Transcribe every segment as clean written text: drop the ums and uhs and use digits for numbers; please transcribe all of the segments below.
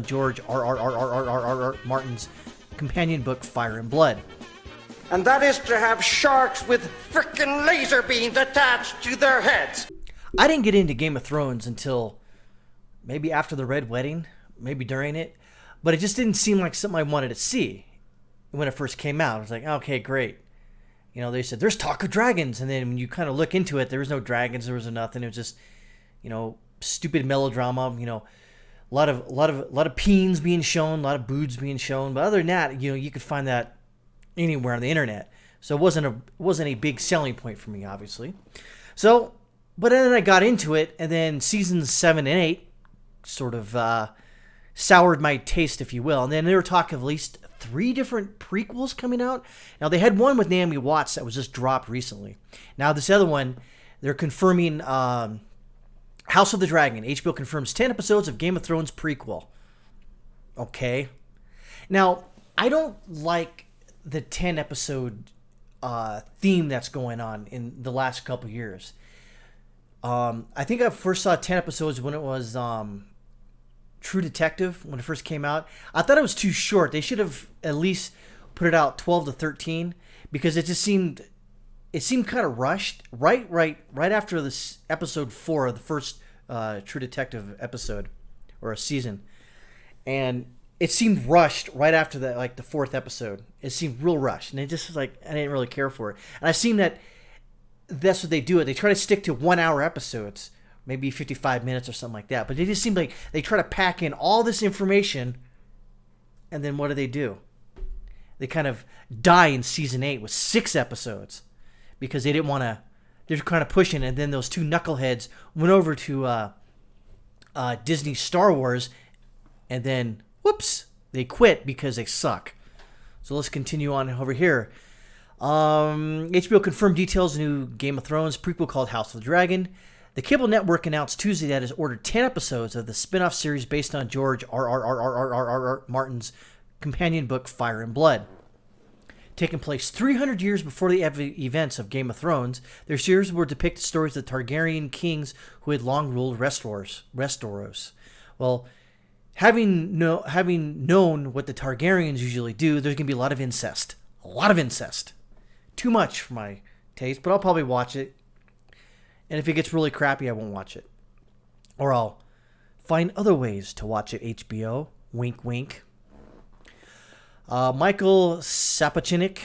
George R. Martin's companion book, Fire and Blood. And that is to have sharks with frickin' laser beams attached to their heads. I didn't get into Game of Thrones until maybe after the Red Wedding, maybe during it, but it just didn't seem like something I wanted to see when it first came out. I was like, okay, great. You know, they said, there's talk of dragons, and then when you kind of look into it, there was no dragons, there was nothing. It was just, you know, stupid melodrama, you know, a lot of peens being shown, a lot of boobs being shown, but other than that, you know, you could find that anywhere on the internet. So it wasn't a big selling point for me, obviously. So, but then I got into it, and then seasons 7 and 8 sort of soured my taste, if you will. And then they were talking of at least 3 different prequels coming out. Now, they had one with Naomi Watts that was just dropped recently. Now, this other one, they're confirming House of the Dragon. HBO confirms 10 episodes of Game of Thrones prequel. Okay. Now, I don't like the 10-episode theme that's going on in the last couple years. I think I first saw 10 episodes when it was True Detective, when it first came out. I thought it was too short. They should have at least put it out 12 to 13 because it seemed kind of rushed right after this episode 4 of the first True Detective episode or a season. And it seemed rushed right after that, like the 4th episode. It seemed real rushed, and it just was like I didn't really care for it. And I've seen that's what they do. They try to stick to 1-hour episodes, maybe 55 minutes or something like that. But it just seemed like they try to pack in all this information, and then what do? They kind of die in season 8 with 6 episodes because they didn't want to. They're kind of pushing, and then those 2 knuckleheads went over to Disney Star Wars, and then whoops, they quit because they suck. So let's continue on over here. HBO confirmed details of new Game of Thrones prequel called House of the Dragon. The cable network announced Tuesday that it has ordered 10 episodes of the spin-off series based on George R. Martin's companion book, Fire and Blood. Taking place 300 years before the events of Game of Thrones, their series will depict stories of the Targaryen kings who had long ruled Westeros. Well, having known what the Targaryens usually do, there's going to be a lot of incest. A lot of incest. Too much for my taste, but I'll probably watch it. And if it gets really crappy, I won't watch it. Or I'll find other ways to watch it, HBO. Wink, wink. Michael Sapochnik,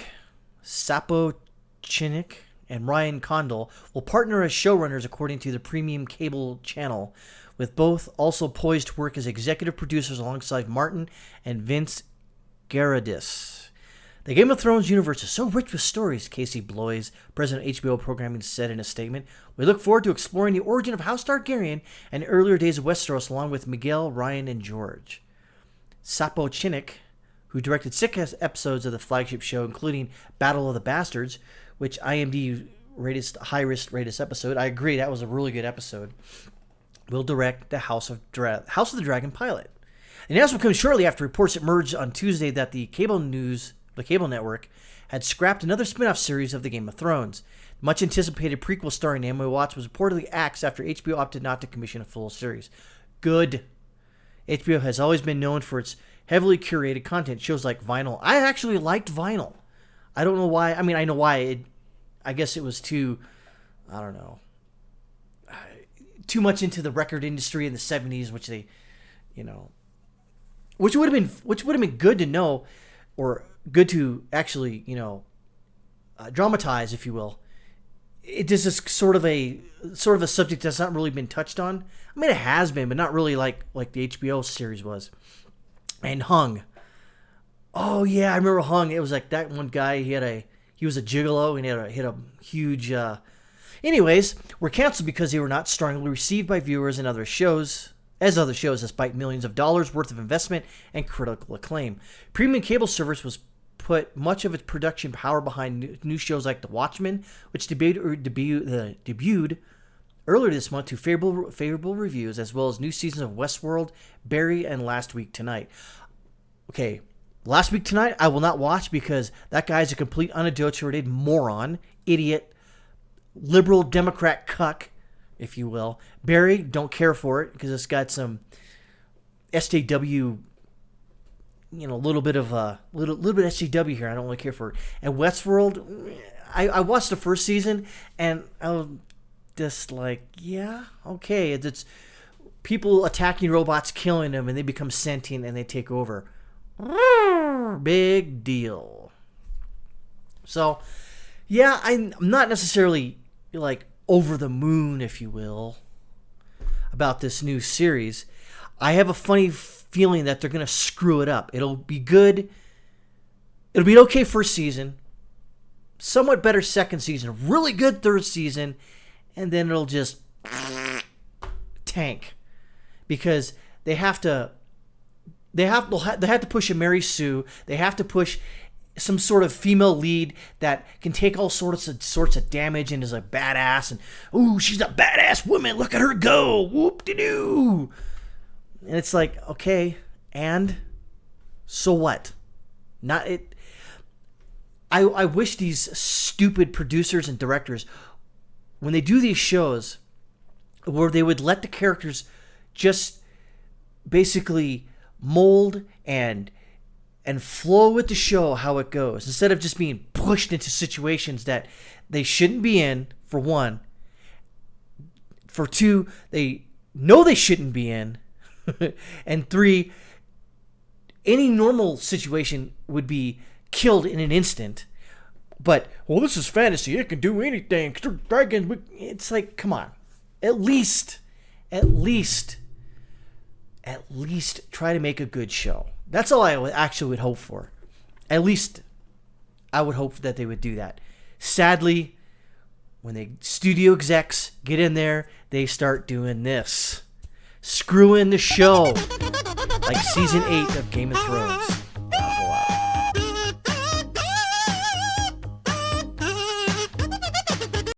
and Ryan Condal will partner as showrunners according to the premium cable channel, with both also poised to work as executive producers alongside Martin and Vince Geraghis. The Game of Thrones universe is so rich with stories, Casey Bloys, president of HBO Programming, said in a statement. We look forward to exploring the origin of House Targaryen and the earlier days of Westeros along with Miguel, Ryan, and George. Sapochnik, who directed 6 episodes of the flagship show, including Battle of the Bastards, which IMDb rated highest episode. I agree, that was a really good episode. Will direct the House of the Dragon pilot. The announcement comes shortly after reports emerged on Tuesday that the cable network, had scrapped another spin-off series of the Game of Thrones. The much-anticipated prequel starring Naomi Watts was reportedly axed after HBO opted not to commission a full series. Good. HBO has always been known for its heavily curated content, shows like Vinyl. I actually liked Vinyl. I don't know why. I mean, I know why. I guess it was too, I don't know, too much into the record industry in the 70s, which they, you know, which would have been good to know, or good to actually, you know, dramatize, if you will. It is sort of a subject that's not really been touched on. I mean, it has been, but not really like the HBO series was. And Hung. Oh yeah, I remember Hung. It was like that one guy. He was a gigolo, and he had a huge. Anyways, were canceled because they were not strongly received by viewers and other shows, despite millions of dollars worth of investment and critical acclaim. Premium cable service was put much of its production power behind new shows like The Watchmen, which debuted earlier this month to favorable reviews, as well as new seasons of Westworld, Barry, and Last Week Tonight. Okay, Last Week Tonight I will not watch because that guy is a complete unadulterated moron, idiot, liberal Democrat cuck, if you will. Barry, don't care for it because it's got some SJW, a little bit of little bit of SJW here. I don't really care for it. And Westworld, I watched the first season and I was just like, yeah, okay, it's people attacking robots, killing them, and they become sentient and they take over. Big deal. So, yeah, I'm not necessarily like over the moon, if you will, about this new series. I have a funny feeling that they're going to screw it up. It'll be good. It'll be an okay first season, somewhat better second season, really good third season, and then it'll just tank because they have to push a Mary Sue. They have to push some sort of female lead that can take all sorts of damage and is a badass. And ooh, she's a badass woman. Look at her go. Whoop-de-doo. And it's like, okay, and so what? Not it. I wish these stupid producers and directors, when they do these shows, where they would let the characters just basically mold and flow with the show how it goes, instead of just being pushed into situations that they shouldn't be in, for one. For two, they know they shouldn't be in. And three, any normal situation would be killed in an instant. But, well, this is fantasy. It can do anything. Dragons. It's like, come on. At least try to make a good show. That's all I actually would hope for. At least I would hope that they would do that. Sadly, when the studio execs get in there, they start doing this. Screwing the show. Like season 8 of Game of Thrones.